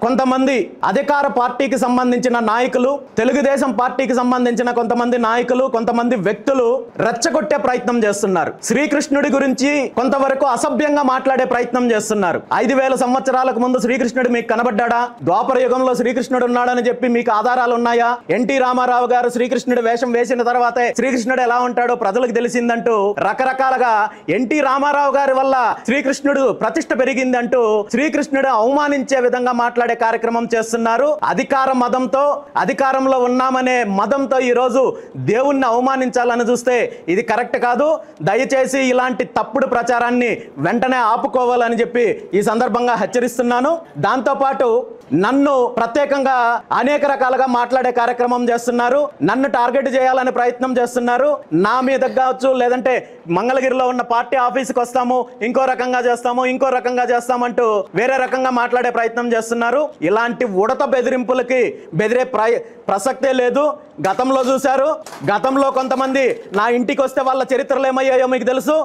కొంతమంది అధికార పార్టీకి సంబంధించిన నాయకులు, తెలుగుదేశం పార్టీకి సంబంధించిన కొంతమంది నాయకులు, కొంతమంది వ్యక్తులు రెచ్చగొట్టే ప్రయత్నం చేస్తున్నారు. శ్రీకృష్ణుడి గురించి కొంతవరకు అసభ్యంగా మాట్లాడే ప్రయత్నం చేస్తున్నారు. 5000 సంవత్సరాలకు ముందు శ్రీకృష్ణుడు మీకు కనబడ్డా? ద్వాపర యుగంలో శ్రీకృష్ణుడు ఉన్నాడని చెప్పి మీకు ఆధారాలు ఉన్నాయా? ఎన్టీ రామారావు గారు శ్రీకృష్ణుడి వేషం వేసిన తర్వాతే శ్రీకృష్ణుడు ఎలా ఉంటాడో ప్రజలకు తెలిసిందంటూ రకరకాలుగా ఎన్టీ రామారావు గారి వల్ల శ్రీకృష్ణుడు ప్రతిష్ట పెరిగిందంటూ శ్రీకృష్ణుడు అవమానించే విధంగా మాట్లాడే కార్యక్రమం చేస్తున్నారు. అధికార మదంతో, అధికారంలో ఉన్నామనే మదంతో ఈ రోజు దేవుణ్ణి అవమానించాలని చూస్తే ఇది కరెక్ట్ కాదు. దయచేసి ఇలాంటి తప్పుడు ప్రచారాన్ని వెంటనే ఆపుకోవాలని చెప్పి ఈ సందర్భంగా హెచ్చరిస్తున్నాను. దాంతోపాటు నన్ను ప్రత్యేకంగా అనేక రకాలుగా మాట్లాడే కార్యక్రమం చేస్తున్నారు. నన్ను టార్గెట్ చేయాలని ప్రయత్నం చేస్తున్నారు. నా మీద కావచ్చు, లేదంటే మంగళగిరిలో ఉన్న పార్టీ ఆఫీస్కి వస్తాము, ఇంకో రకంగా చేస్తామంటూ వేరే రకంగా మాట్లాడే ప్రయత్నం చేస్తున్నారు. ఇలాంటి ఉడత బెదిరింపులకి బెదిరే ప్రసక్తే లేదు. గతంలో చూశారు. గతంలో కొంతమంది నా ఇంటికి వస్తే వాళ్ళ చరిత్రలు ఏమయ్యాయో మీకు తెలుసు.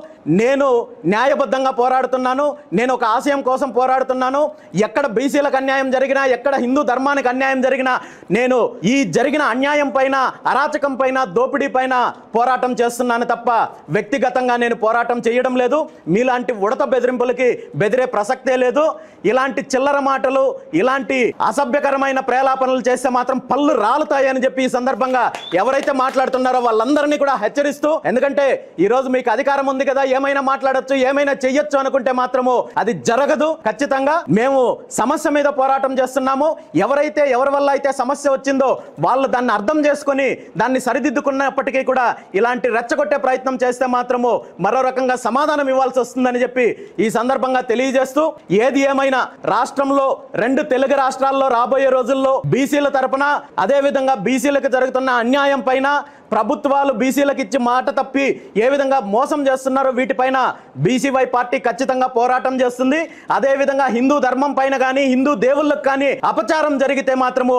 నేను న్యాయబద్ధంగా పోరాడుతున్నాను. నేను ఒక ఆశయం కోసం పోరాడుతున్నాను. ఎక్కడ బీసీలకు అన్యాయం జరిగినా, ఎక్కడ హిందూ ధర్మానికి అన్యాయం జరిగినా నేను ఈ జరిగిన అన్యాయం పైన, అరాచకం పైన, దోపిడీ పైన పోరాటం చేస్తున్నాను తప్ప వ్యక్తిగతంగా నేను పోరాటం చేయడం లేదు. మీలాంటి ఉడత బెదిరింపులకి బెదిరే ప్రసక్తే లేదు. ఇలాంటి చిల్లర మాటలు, ఇలాంటి అసభ్యకరమైన ప్రేలాపనలు చేస్తే మాత్రం పళ్ళు రాలుతాయని చెప్పి ఈ సందర్భంగా ఎవరైతే మాట్లాడుతున్నారో వాళ్ళందరినీ కూడా హెచ్చరిస్తూ, ఎందుకంటే ఈ రోజు మీకు అధికారం ఉంది కదా, ఏమైనా మాట్లాడొచ్చు, ఏమైనా చెయ్యొచ్చు అనుకుంటే మాత్రము అది జరగదు. ఖచ్చితంగా మేము సమస్య మీద పోరాటం చేస్తున్నాము. ఎవరి వల్ల అయితే సమస్య వచ్చిందో వాళ్ళు దాన్ని అర్థం చేసుకుని దాన్ని సరిదిద్దుకున్నప్పటికీ కూడా ఇలాంటి రెచ్చగొట్టే ప్రయత్నం చేస్తే మాత్రము మరో రకంగా సమాధానం ఇవ్వాల్సి వస్తుందని చెప్పి ఈ సందర్భంగా తెలియజేస్తూ, ఏది ఏమైనా రాష్ట్రంలో 2 తెలుగు రాష్ట్రాల్లో రాబోయే రోజుల్లో బీసీల తరపున, అదే విధంగా బీసీలకు జరుగుతున్న అన్యాయం పైన, ప్రభుత్వాలు బీసీలకు ఇచ్చి మాట తప్పి ఏ విధంగా మోసం చేస్తున్నారో వీటిపైన బీసీవై పార్టీ ఖచ్చితంగా పోరాటం చేస్తుంది. అదే విధంగా హిందూ ధర్మం పైన కానీ, హిందూ దేవుళ్ళకు కానీ అపచారం జరిగితే మాత్రము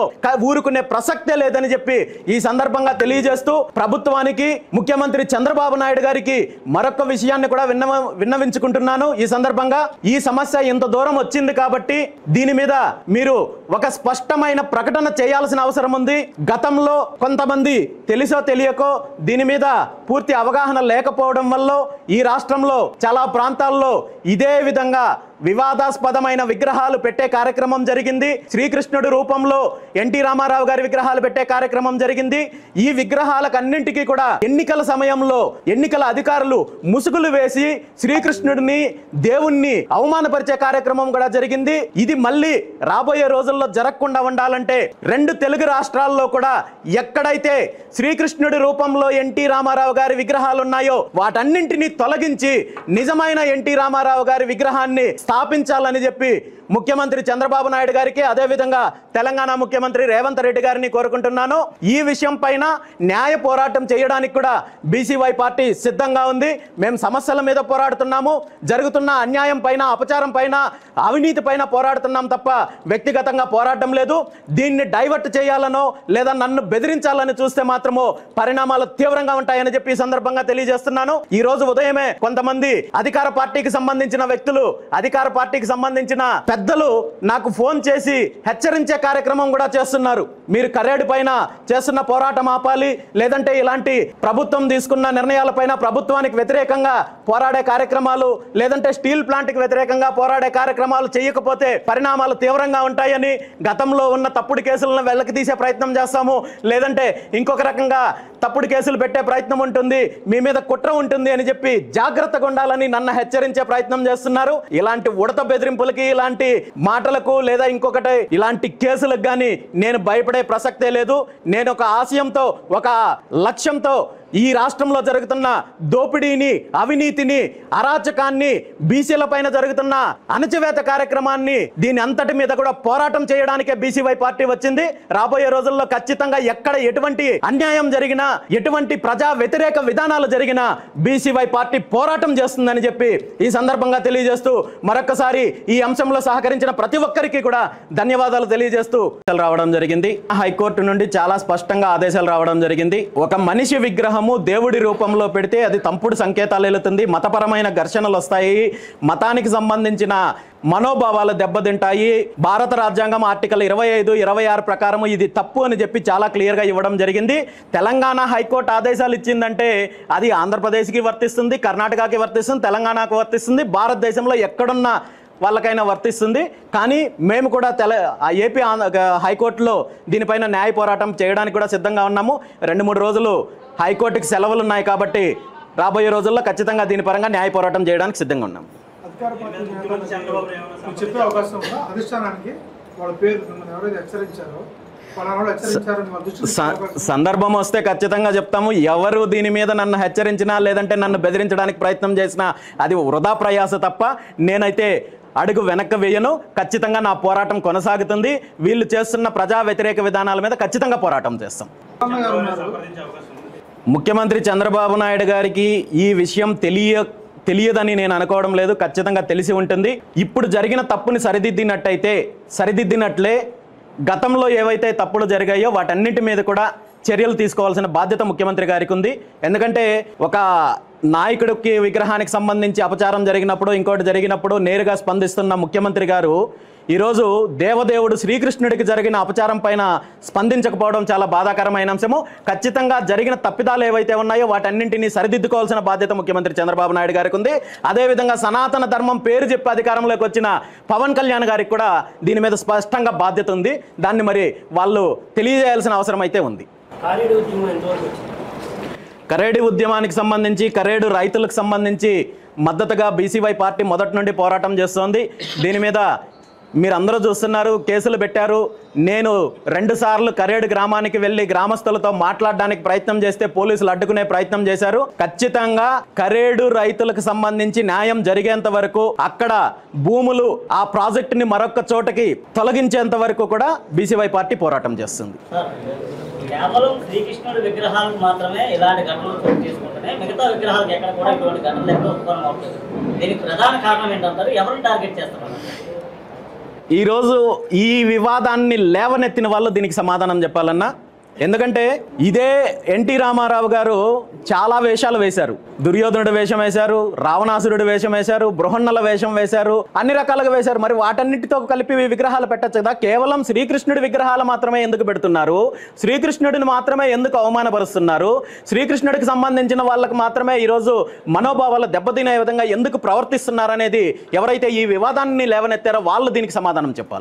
ఊరుకునే ప్రసక్తే లేదని చెప్పి ఈ సందర్భంగా తెలియజేస్తూ, ప్రభుత్వానికి, ముఖ్యమంత్రి చంద్రబాబు నాయుడు గారికి మరొక విషయాన్ని కూడా విన్నవించుకుంటున్నాను. ఈ సందర్భంగా ఈ సమస్య ఇంత దూరం వచ్చింది కాబట్టి దీని మీద మీరు ఒక స్పష్టమైన ప్రకటన చేయాల్సిన అవసరం ఉంది. గతంలో కొంతమంది తెలుసో తెలియకో దీని మీద పూర్తి అవగాహన లేకపోవడం వల్ల ఈ రాష్ట్రంలో చాలా ప్రాంతాల్లో ఇదే విధంగా వివాదాస్పదమైన విగ్రహాలు పెట్టే కార్యక్రమం జరిగింది. శ్రీకృష్ణుడి రూపంలో ఎన్టీ రామారావు గారి విగ్రహాలు పెట్టే కార్యక్రమం జరిగింది. ఈ విగ్రహాలకు అన్నింటికీ కూడా ఎన్నికల సమయంలో ఎన్నికల అధికారులు ముసుగులు వేసి శ్రీకృష్ణుడిని, దేవుణ్ణి అవమానపరిచే కార్యక్రమం కూడా జరిగింది. ఇది మళ్ళీ రాబోయే రోజుల్లో జరగకుండా ఉండాలంటే 2 తెలుగు రాష్ట్రాల్లో కూడా ఎక్కడైతే శ్రీకృష్ణుడి రూపంలో ఎన్టీ రామారావు గారి విగ్రహాలు ఉన్నాయో వాటన్నింటినీ తొలగించి నిజమైన ఎన్టీ రామారావు గారి విగ్రహాన్ని స్థాపించాలని చెప్పి ముఖ్యమంత్రి చంద్రబాబు నాయుడు గారికి, అదే విధంగా తెలంగాణ ముఖ్యమంత్రి రేవంత్ రెడ్డి గారిని కోరుకుంటున్నాను. ఈ విషయం పైన న్యాయ పోరాటం చేయడానికి కూడా బీసీవై పార్టీ సిద్ధంగా ఉంది. మేము సమస్యల మీద పోరాడుతున్నాము, జరుగుతున్న అన్యాయం పైన, అపచారం పైన, అవినీతి పైన పోరాడుతున్నాం తప్ప వ్యక్తిగతంగా పోరాటం లేదు. దీన్ని డైవర్ట్ చేయాలనో లేదా నన్ను బెదిరించాలని చూస్తే మాత్రము పరిణామాలు తీవ్రంగా ఉంటాయని చెప్పి ఈ సందర్భంగా తెలియజేస్తున్నాను. ఈ రోజు ఉదయమే కొంతమంది అధికార పార్టీకి సంబంధించిన వ్యక్తులు, అధికార పార్టీకి సంబంధించిన పెద్దలు నాకు ఫోన్ చేసి హెచ్చరించే కార్యక్రమం కూడా చేస్తున్నారు. మీరు కరేడు పైన చేస్తున్న పోరాటం ఆపాలి, లేదంటే ఇలాంటి ప్రభుత్వం తీసుకున్న నిర్ణయాలపైన ప్రభుత్వానికి వ్యతిరేకంగా పోరాడే కార్యక్రమాలు, లేదంటే స్టీల్ ప్లాంట్కి వ్యతిరేకంగా పోరాడే కార్యక్రమాలు చేయకపోతే పరిణామాలు తీవ్రంగా ఉంటాయని, గతంలో ఉన్న తప్పుడు కేసులను వెల్లకి తీసే ప్రయత్నం చేస్తాము, లేదంటే ఇంకొక రకంగా తప్పుడు కేసులు పెట్టే ప్రయత్నం ఉంటుంది, మీ మీద కుట్ర ఉంటుంది అని చెప్పి జాగ్రత్తగా ఉండాలని నన్ను హెచ్చరించే ప్రయత్నం చేస్తున్నారు. ఇలాంటి ఉడత బెదిరింపులకి, ఇలాంటి మాటలకు, లేదా ఇంకొకటి ఇలాంటి కేసులకు కానీ నేను భయపడే ప్రసక్తే లేదు. నేను ఒక ఆశయంతో, ఒక లక్ష్యంతో ఈ రాష్ట్రంలో జరుగుతున్న దోపిడీని, అవినీతిని, అరాచకాన్ని, బీసీల పైన జరుగుతున్న అణచివేత కార్యక్రమాన్ని, దీని అంతటి మీద కూడా పోరాటం చేయడానికే బీసీవై పార్టీ వచ్చింది. రాబోయే రోజుల్లో ఖచ్చితంగా ఎక్కడ ఎటువంటి అన్యాయం జరిగినా, ఎటువంటి ప్రజా వ్యతిరేక విధానాలు జరిగినా బీసీవై పార్టీ పోరాటం చేస్తుందని చెప్పి ఈ సందర్భంగా తెలియజేస్తూ, మరొకసారి ఈ అంశంలో సహకరించిన ప్రతి ఒక్కరికి కూడా ధన్యవాదాలు తెలియజేస్తూ రావడం జరిగింది. హైకోర్టు నుండి చాలా స్పష్టంగా ఆదేశాలు రావడం జరిగింది. ఒక మనిషి విగ్రహం విగ్రహము దేవుడి రూపంలో పెడితే అది తప్పుడు సంకేతాలు వెళుతుంది, మతపరమైన ఘర్షణలు వస్తాయి, మతానికి సంబంధించిన మనోభావాలు దెబ్బతింటాయి. భారత రాజ్యాంగం ఆర్టికల్ 25, 26 ప్రకారం ఇది తప్పు అని చెప్పి చాలా క్లియర్గా ఇవ్వడం జరిగింది. తెలంగాణ హైకోర్టు ఆదేశాలు ఇచ్చిందంటే అది ఆంధ్రప్రదేశ్కి వర్తిస్తుంది, కర్ణాటకకి వర్తిస్తుంది, తెలంగాణకు వర్తిస్తుంది, భారతదేశంలో ఎక్కడున్న వాళ్ళకైనా వర్తిస్తుంది. కానీ మేము కూడా ఏపీ హైకోర్టులో దీనిపైన న్యాయ పోరాటం చేయడానికి కూడా సిద్ధంగా ఉన్నాము. 2-3 రోజులు హైకోర్టుకి సెలవులు ఉన్నాయి కాబట్టి రాబోయే రోజుల్లో ఖచ్చితంగా దీని పరంగా న్యాయ పోరాటం చేయడానికి సిద్ధంగా ఉన్నాము. చెప్పే అవకాశం ఉందా అధిష్టానానికి? వాళ్ళ పేరు ఎవరైతే హెచ్చరించారో సందర్భం వస్తే ఖచ్చితంగా చెప్తాము. ఎవరు దీని మీద నన్ను హెచ్చరించినా లేదంటే నన్ను బెదిరించడానికి ప్రయత్నం చేసినా అది వృధా ప్రయాస తప్ప నేనైతే అడుగు వెనక్కి వేయను. ఖచ్చితంగా నా పోరాటం కొనసాగుతుంది. వీళ్ళు చేస్తున్న ప్రజా వ్యతిరేక విధానాల మీద ఖచ్చితంగా పోరాటం చేస్తాం. ముఖ్యమంత్రి చంద్రబాబు నాయుడు గారికి ఈ విషయం తెలియదని నేను అనుకోవడం లేదు. ఖచ్చితంగా తెలిసి ఉంటుంది. ఇప్పుడు జరిగిన తప్పుని సరిదిద్దినట్లే గతంలో ఏవైతే తప్పులు జరిగాయో వాటన్నిటి మీద కూడా చర్యలు తీసుకోవాల్సిన బాధ్యత ముఖ్యమంత్రి గారికి ఉంది. ఎందుకంటే ఒక నాయకుడికి విగ్రహానికి సంబంధించి అపచారం జరిగినప్పుడు ఇంకోటి జరిగినప్పుడు నేరుగా స్పందిస్తున్న ముఖ్యమంత్రి గారు ఈరోజు దేవదేవుడు శ్రీకృష్ణుడికి జరిగిన అపచారం పైన స్పందించకపోవడం చాలా బాధాకరమైన అంశము. ఖచ్చితంగా జరిగిన తప్పిదాలు ఏవైతే ఉన్నాయో వాటన్నింటినీ సరిదిద్దుకోవాల్సిన బాధ్యత ముఖ్యమంత్రి చంద్రబాబు నాయుడు గారికి ఉంది. అదేవిధంగా సనాతన ధర్మం పేరు చెప్పి అధికారంలోకి వచ్చిన పవన్ కళ్యాణ్ గారికి కూడా దీని మీద స్పష్టంగా బాధ్యత ఉంది. దాన్ని మరి వాళ్ళు తెలియజేయాల్సిన అవసరం అయితే ఉంది. కరేడు ఉద్యమానికి సంబంధించి కరేడు రైతులకు సంబంధించి మద్దతుగా బీసీవై పార్టీ మొదటి నుండి పోరాటం చేస్తోంది. దీని మీద మీరందరూ చూస్తున్నారు, కేసులు పెట్టారు. నేను 2 సార్లు కరేడు గ్రామానికి వెళ్ళి గ్రామస్తులతో మాట్లాడడానికి ప్రయత్నం చేస్తే పోలీసులు అడ్డుకునే ప్రయత్నం చేశారు. ఖచ్చితంగా కరేడు రైతులకు సంబంధించి న్యాయం జరిగేంత వరకు అక్కడ భూములు ఆ ప్రాజెక్టుని మరొక చోటకి తొలగించేంత వరకు కూడా బీసీవై పార్టీ పోరాటం చేస్తుంది. కేవలం శ్రీకృష్ణుడి విగ్రహాలకు మాత్రమే ఇలాంటి ఘటనలు చోటు తీసుకుంటేనే మిగతా విగ్రహాలకు ఎక్కడ కూడా ఇటువంటి ఘటనలు ఎక్కువ ఉత్పన్నం అవుతుంది. దీనికి ప్రధాన కారణం ఏంటంటారు? ఎవరిని టార్గెట్ చేస్తున్నారు? ఈరోజు ఈ వివాదాన్ని లేవనెత్తిన వాళ్ళు దీనికి సమాధానం చెప్పాలన్నా. ఎందుకంటే ఇదే ఎన్టీ రామారావు గారు చాలా వేషాలు వేశారు. దుర్యోధనుడు వేషం వేశారు, రావణాసురుడు వేషం వేశారు, బృహన్నల వేషం వేశారు, అన్ని రకాలుగా వేశారు. మరి వాటన్నిటితో కలిపి విగ్రహాలు పెట్టచ్చు కదా. కేవలం శ్రీకృష్ణుడి విగ్రహాలు మాత్రమే ఎందుకు పెడుతున్నారు? శ్రీకృష్ణుడిని మాత్రమే ఎందుకు అవమానపరుస్తున్నారు? శ్రీకృష్ణుడికి సంబంధించిన వాళ్ళకు మాత్రమే ఈరోజు మనోభావాలు దెబ్బతినే విధంగా ఎందుకు ప్రవర్తిస్తున్నారు అనేది ఎవరైతే ఈ వివాదాన్ని లేవనెత్తారో వాళ్ళు దీనికి సమాధానం చెప్పాలి.